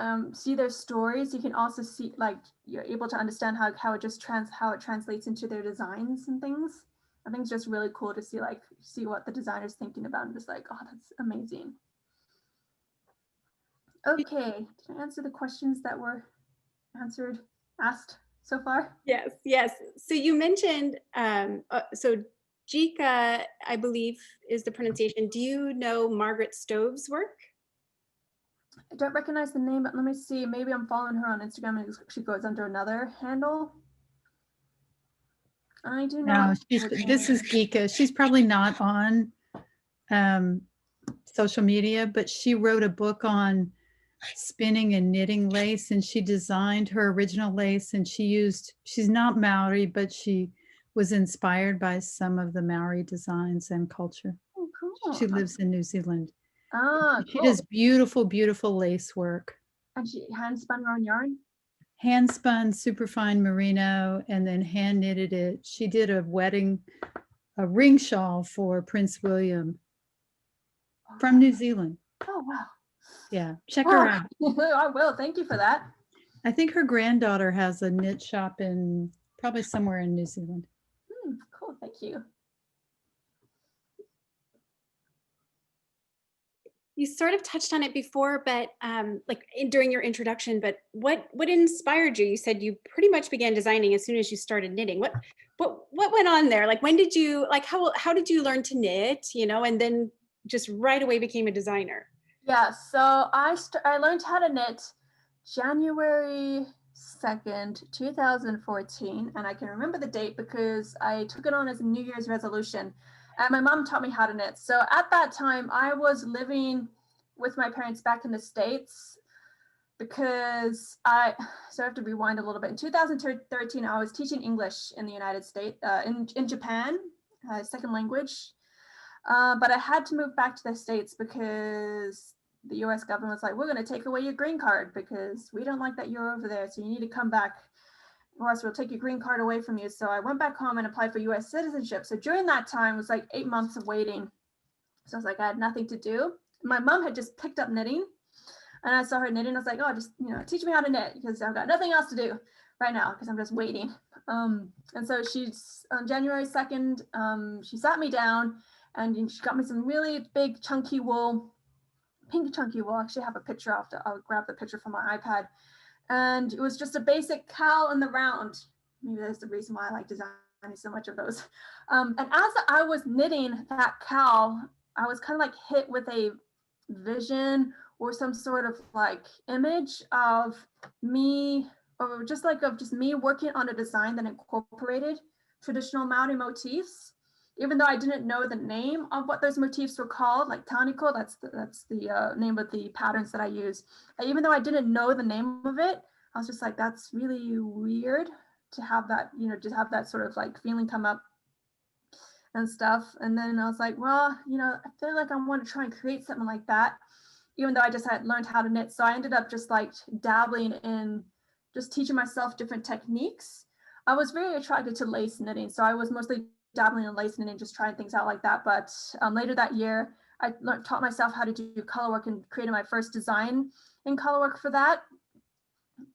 their stories, you can also see like you're able to understand how it just how it translates into their designs and things. I think it's just really cool to see what the designer's thinking about and just like, oh, that's amazing. Okay, did I answer the questions that were asked so far? Yes, yes. So you mentioned, so Jika, I believe is the pronunciation. Do you know Margaret Stove's work? I don't recognize the name, but let me see. Maybe I'm following her on Instagram and she goes under another handle. I do No, not. this is Geeka. She's probably not on social media, but she wrote a book on spinning and knitting lace, and she designed her original lace, and she's not Maori, but she was inspired by some of the Maori designs and culture. Oh, cool. She lives in New Zealand. She Cool. does beautiful, beautiful lace work. And she hand spun her own yarn? Hand spun superfine merino and then hand knitted it. She did a ring shawl for Prince William from New Zealand. Oh, wow. Yeah, check her out. I will. Thank you for that. I think her granddaughter has a knit shop in probably somewhere in New Zealand. Cool. Thank you. You sort of touched on it before, but during your introduction, but what inspired you? You said you pretty much began designing as soon as you started knitting. What went on there? Like, when did you, like, how did you learn to knit, and then just right away became a designer? Yeah, so I learned how to knit January 2nd, 2014, and I can remember the date because I took it on as a New Year's resolution, and my mom taught me how to knit. So at that time, I was living with my parents back in the States because so I have to rewind a little bit. In 2013, I was teaching English in the United States, in Japan, second language. But I had to move back to the States because the US government was like, we're going to take away your green card because we don't like that you're over there. So you need to come back or else we'll take your green card away from you. So I went back home and applied for US citizenship. So during that time, it was like 8 months of waiting. So I was like, I had nothing to do. My mom had just picked up knitting and I saw her knitting. I was like, oh, just, teach me how to knit because I've got nothing else to do right now because I'm just waiting. And so she's on January 2nd, she sat me down and she got me some really big chunky wool, pink chunky wool. I actually have a picture. I'll grab the picture from my iPad. And it was just a basic cowl in the round. Maybe that's the reason why I like designing so much of those. And as I was knitting that cowl, I was kind of like hit with a vision or some sort of like image of me, or just me working on a design that incorporated traditional Maori motifs. Even though I didn't know the name of what those motifs were called, like taniko, that's the name of the patterns that I use. Even though I didn't know the name of it, I was just like, that's really weird to have that, just have that sort of like feeling come up and stuff. And then I was like, well, I feel like I want to try and create something like that, even though I just had learned how to knit. So I ended up just like dabbling in just teaching myself different techniques. I was very attracted to lace knitting. So I was mostly dabbling in lace knitting, just trying things out like that. But later that year, I taught myself how to do color work and created my first design in color work for that.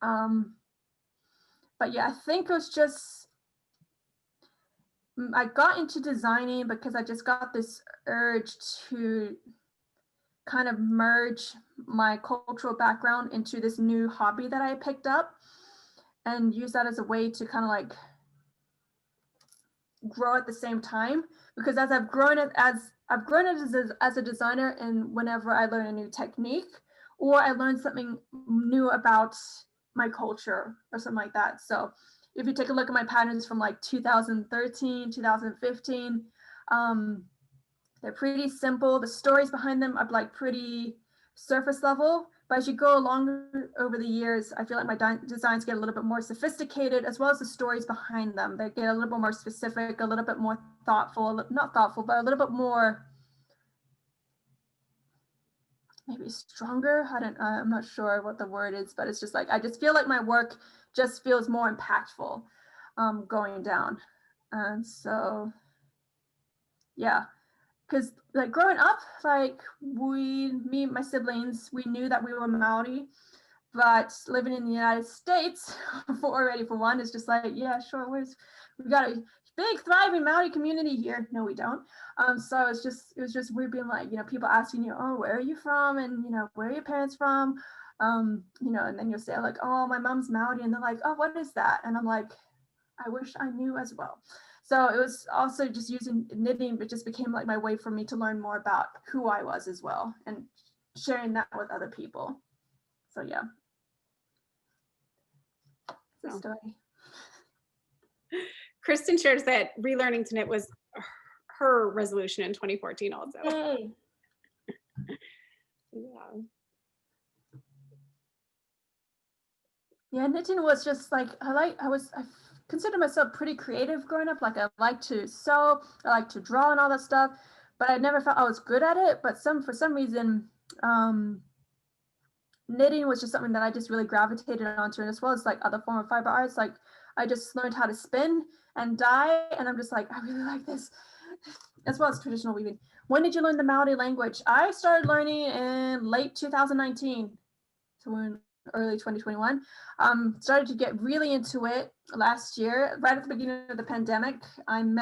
But yeah, I think it was just, I got into designing because I just got this urge to kind of merge my cultural background into this new hobby that I picked up and use that as a way to kind of like grow at the same time. Because as I've grown it as a designer, and whenever I learn a new technique or I learn something new about my culture or something like that. So if you take a look at my patterns from like 2013, 2015, they're pretty simple. The stories behind them are like pretty surface level, but as you go along over the years, I feel like my designs get a little bit more sophisticated, as well as the stories behind them. They get a little bit more specific, a little bit more thoughtful, not thoughtful, but a little bit more maybe stronger. I'm not sure what the word is, but it's just like, I just feel like my work just feels more impactful going down. And so, yeah. because like growing up, like me and my siblings, we knew that we were Maori, but living in the United States for one is just like, yeah, sure, we got a big thriving Maori community here. No, we don't. So it was just weird being like, people asking you, oh, where are you from? And, where are your parents from? And then you'll say like, oh, my mom's Maori. And they're like, oh, what is that? And I'm like, I wish I knew as well. So it was also just using knitting, but just became like my way for me to learn more about who I was as well and sharing that with other people. So yeah. It's a story. Kristen shares that relearning to knit was her resolution in 2014 also. Yay. Yeah. Yeah, knitting was just like, I consider myself pretty creative growing up. Like I like to sew, I like to draw and all that stuff, but I never felt I was good at it. But for some reason, knitting was just something that I just really gravitated onto, and as well as like other form of fiber arts. Like I just learned how to spin and dye, and I'm just like, I really like this, as well as traditional weaving. When did you learn the Maori language? I started learning in late 2019, so we're in early 2021. Started to get really into it last year, right at the beginning of the pandemic. I'm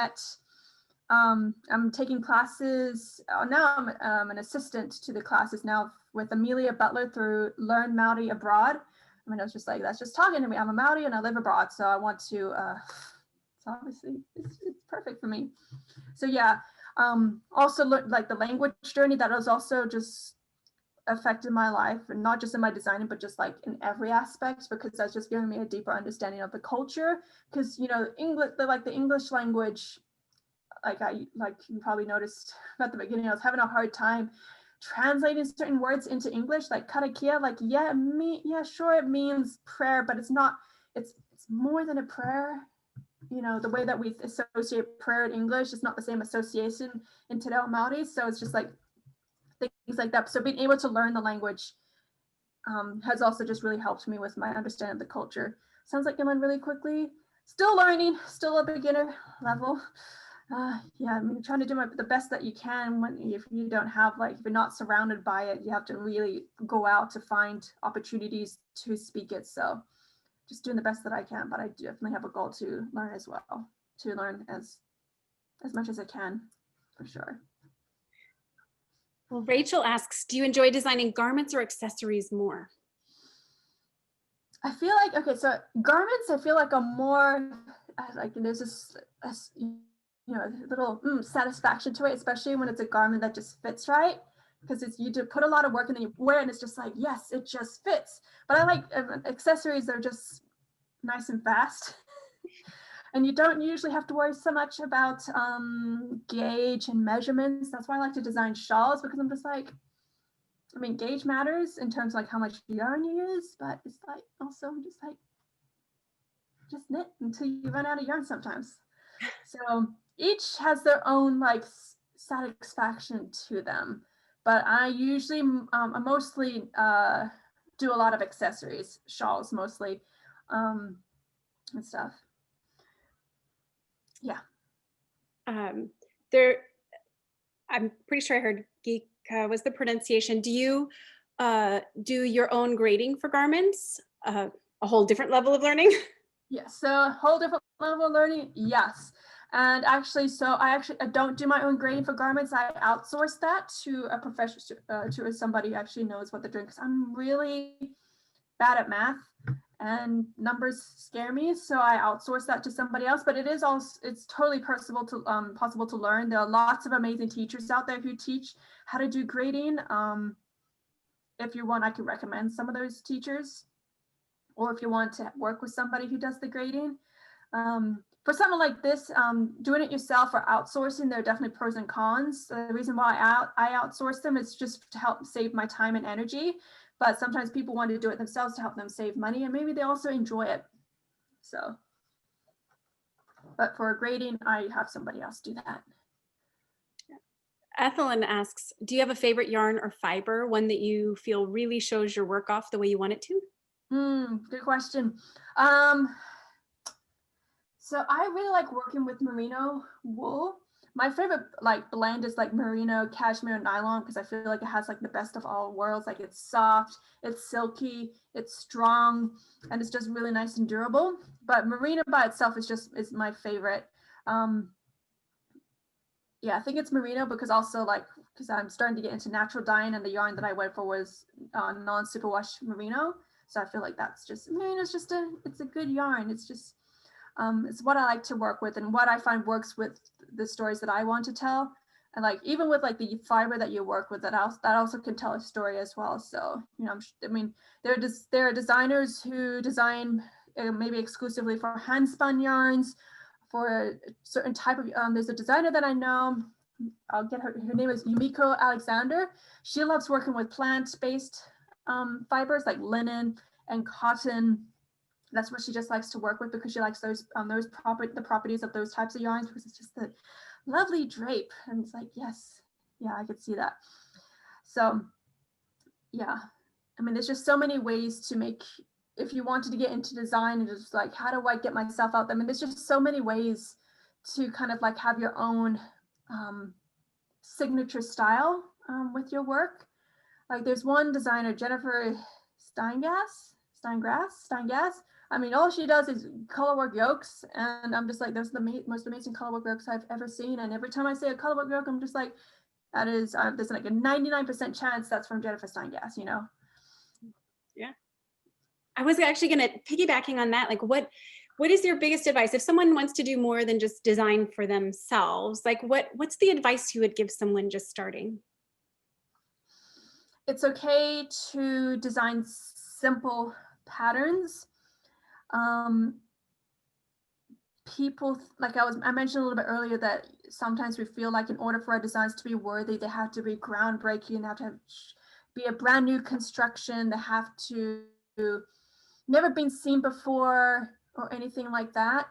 taking classes now. I'm an assistant to the classes now with Amelia Butler through Learn Maori Abroad. I mean, I was just like, that's just talking to me. I'm a Maori and I live abroad, so I want to. So obviously, it's perfect for me. So yeah. Also looked like the language journey that was also just affected my life, and not just in my designing, but just like in every aspect, because that's just giving me a deeper understanding of the culture. Because English, the English language, like you probably noticed at the beginning, I was having a hard time translating certain words into English, like karakia. Like sure, it means prayer, but it's not. It's more than a prayer. The way that we associate prayer in English is not the same association in Te Reo Māori. So it's just like things like that. So being able to learn the language has also just really helped me with my understanding of the culture. Sounds like you learn really quickly. Still learning, still a beginner level. Yeah, I mean, trying to do the best that you can if you don't have, if you're not surrounded by it, you have to really go out to find opportunities to speak it. So just doing the best that I can, but I definitely have a goal to learn as well, to learn as much as I can, for sure. Well, Rachel asks, do you enjoy designing garments or accessories more? I feel like, okay, so garments, I feel like I'm more, there's this, little satisfaction to it, especially when it's a garment that just fits right. Because you do put a lot of work and then you wear it and it's just like, yes, it just fits. But I like accessories that are just nice and fast. And you don't usually have to worry so much about gauge and measurements. That's why I like to design shawls, because I'm just like, I mean, gauge matters in terms of like how much yarn you use, but it's like also just like, just knit until you run out of yarn sometimes. So each has their own like satisfaction to them. But I usually, I mostly do a lot of accessories, shawls mostly, and stuff. Yeah. I'm pretty sure I heard geek was the pronunciation. Do you do your own grading for garments? A whole different level of learning? Yes, so a whole different level of learning, yes. And actually, I don't do my own grading for garments. I outsource that to a professional, to somebody who actually knows what they're doing, because I'm really bad at math and numbers scare me. So I outsource that to somebody else, but it's totally possible to learn. There are lots of amazing teachers out there who teach how to do grading. If you want, I could recommend some of those teachers, or if you want to work with somebody who does the grading. For something like this, doing it yourself or outsourcing, there are definitely pros and cons. The reason why I outsource them is just to help save my time and energy. But sometimes people want to do it themselves to help them save money, and maybe they also enjoy it. So, but for grading, I have somebody else do that. Ethelyn asks, do you have a favorite yarn or fiber, one that you feel really shows your work off the way you want it to? Good question. So I really like working with merino wool, my favorite like blend is like merino, cashmere, nylon, because I feel like it has like the best of all worlds. Like it's soft, it's silky, it's strong, and it's just really nice and durable. But merino by itself is my favorite. Yeah, I think it's merino because also like because I'm starting to get into natural dyeing, and the yarn that I went for was non-superwash merino. So I feel like that's just merino's just it's a good yarn. It's just it's what I like to work with and what I find works with the stories that I want to tell. And like even with like the fiber that you work with, that also can tell a story as well. So I mean there are designers who design maybe exclusively for hand spun yarns, for a certain type of there's a designer that I know, I'll get her name is Yumiko Alexander. She loves working with plant-based fibers like linen and cotton. That's what she just likes to work with because she likes the properties of those types of yarns, because it's just a lovely drape. And it's like, yes, yeah, I could see that. So yeah, I mean, there's just so many ways to make, if you wanted to get into design and just like, how do I get myself out there? I mean, there's just so many ways to kind of like have your own signature style with your work. Like there's one designer, Jennifer Steingass. I mean, all she does is colorwork yolks, and I'm just like, those are the most amazing colorwork yolks I've ever seen. And every time I say a colorwork yoke, I'm just like, that is, there's like a 99% chance that's from Jennifer Steingass, you know? Yeah. I was actually going to piggybacking on that. Like, what is your biggest advice if someone wants to do more than just design for themselves? Like, what's the advice you would give someone just starting? It's okay to design simple patterns. People, like I mentioned a little bit earlier, that sometimes we feel like in order for our designs to be worthy, they have to be groundbreaking, they have to be a brand new construction, they have to never been seen before or anything like that.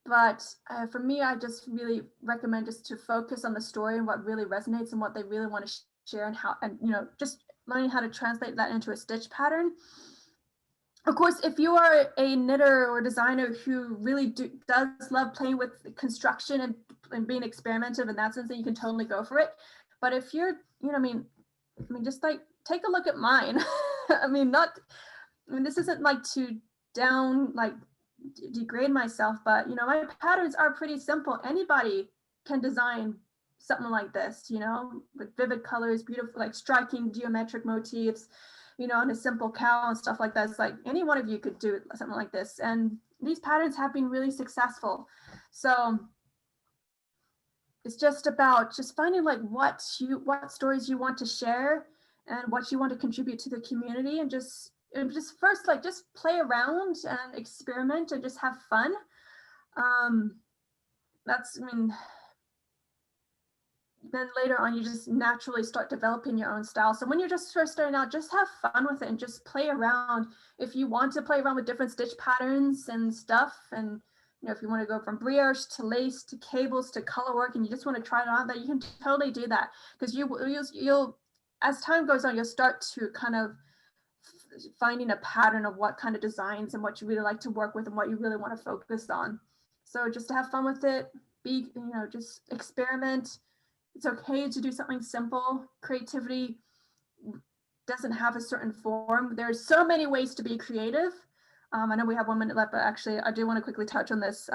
But for me, I just really recommend just to focus on the story and what really resonates and what they really want to share, and how, and just learning how to translate that into a stitch pattern. Of course, if you are a knitter or designer who really does love playing with construction and being experimentative in that sense, then you can totally go for it. But if you're, I mean, just like take a look at mine. I mean, this isn't like to degrade myself, but my patterns are pretty simple. Anybody can design something like this, with vivid colors, beautiful, like striking geometric motifs, and a simple cow and stuff like that. It's like any one of you could do something like this. And these patterns have been really successful. So it's just about just finding like what stories you want to share and what you want to contribute to the community, and just first, like, just play around and experiment and just have fun. Then later on, you just naturally start developing your own style. So when you're just first starting out, just have fun with it and just play around. If you want to play around with different stitch patterns and stuff, and if you want to go from brioche to lace to cables to color work, and you just want to try it on, that you can totally do that, because you'll as time goes on, you'll start to kind of finding a pattern of what kind of designs and what you really like to work with and what you really want to focus on. So just to have fun with it, just experiment. It's okay to do something simple. Creativity doesn't have a certain form. There's so many ways to be creative. I know we have 1 minute left, but actually I do want to quickly touch on this.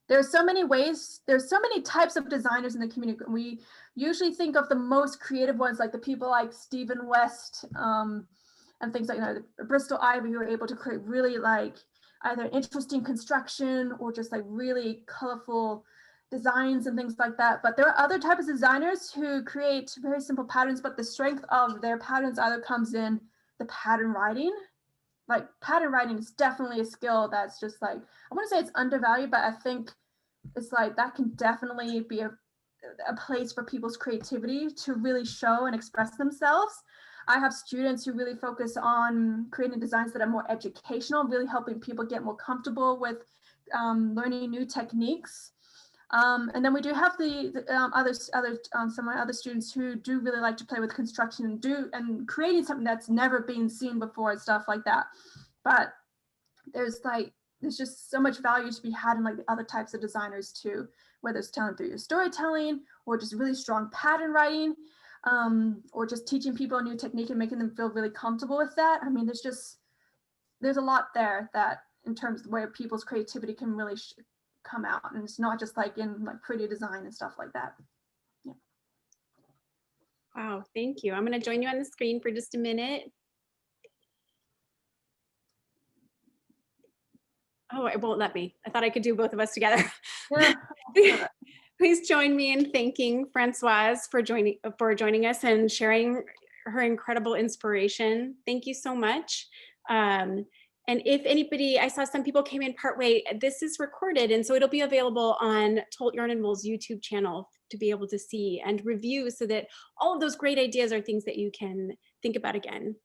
There's so many ways, there's so many types of designers in the community. We usually think of the most creative ones, like the people like Stephen West and things like Bristol Ivy, who are able to create really like either interesting construction or just like really colorful designs and things like that. But there are other types of designers who create very simple patterns, but the strength of their patterns either comes in the pattern writing. Like pattern writing is definitely a skill that's just like, I want to say it's undervalued, but I think it's like that can definitely be a place for people's creativity to really show and express themselves. I have students who really focus on creating designs that are more educational, really helping people get more comfortable with learning new techniques. And then we do have some of my other students who do really like to play with construction and creating something that's never been seen before and stuff like that. But there's just so much value to be had in like the other types of designers too, whether it's telling through your storytelling or just really strong pattern writing, or just teaching people a new technique and making them feel really comfortable with that. I mean, there's a lot there that in terms of where people's creativity can really come out, and it's not just like in like pretty design and stuff like that. Yeah. Wow, thank you. I'm going to join you on the screen for just a minute. Oh, it won't let me. I thought I could do both of us together. Yeah. Please join me in thanking Francoise for joining us and sharing her incredible inspiration. Thank you so much. And if anybody, I saw some people came in partway, this is recorded, and so it'll be available on Tolt Yarn and Wool's YouTube channel to be able to see and review, so that all of those great ideas are things that you can think about again.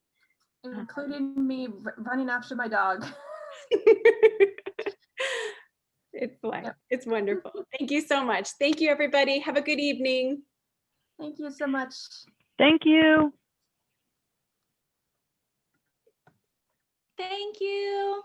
Including me running after my dog. It's fun. Yep. It's wonderful. Thank you so much. Thank you, everybody. Have a good evening. Thank you so much. Thank you. Thank you.